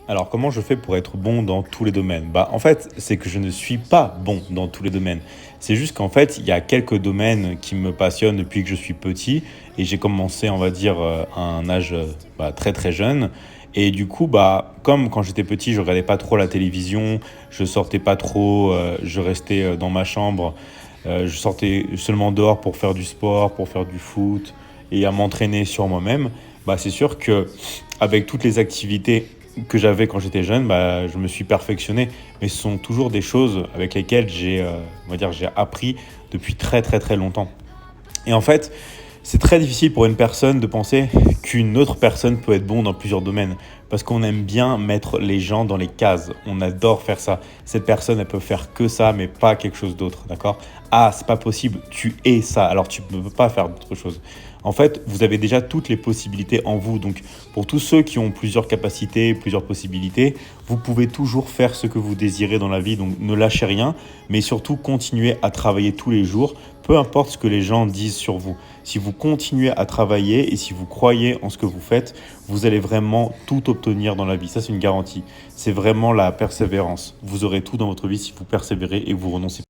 Alors, comment je fais pour être bon dans tous les domaines? Bah, en fait, c'est que je ne suis pas bon dans tous les domaines. C'est juste qu'en fait, il y a quelques domaines qui me passionnent depuis que je suis petit et j'ai commencé, on va dire, à un âge très très jeune. Et du coup, bah, comme quand j'étais petit, je regardais pas trop la télévision, je sortais pas trop, je restais dans ma chambre, je sortais seulement dehors pour faire du sport, pour faire du foot et à m'entraîner sur moi-même. Bah, c'est sûr que avec toutes les activités que j'avais quand j'étais jeune, bah, je me suis perfectionné. Mais ce sont toujours des choses avec lesquelles on va dire, j'ai appris depuis très très très longtemps. Et en fait, c'est très difficile pour une personne de penser qu'une autre personne peut être bon dans plusieurs domaines. Parce qu'on aime bien mettre les gens dans les cases. On adore faire ça. Cette personne, elle peut faire que ça, mais pas quelque chose d'autre. D'accord? Ah, c'est pas possible. Tu es ça. Alors tu ne peux pas faire d'autre chose. En fait, vous avez déjà toutes les possibilités en vous. Donc, pour tous ceux qui ont plusieurs capacités, plusieurs possibilités, vous pouvez toujours faire ce que vous désirez dans la vie. Donc, ne lâchez rien, mais surtout continuez à travailler tous les jours, peu importe ce que les gens disent sur vous. Si vous continuez à travailler et si vous croyez en ce que vous faites, vous allez vraiment tout obtenir dans la vie. Ça, c'est une garantie. C'est vraiment la persévérance. Vous aurez tout dans votre vie si vous persévérez et vous renoncez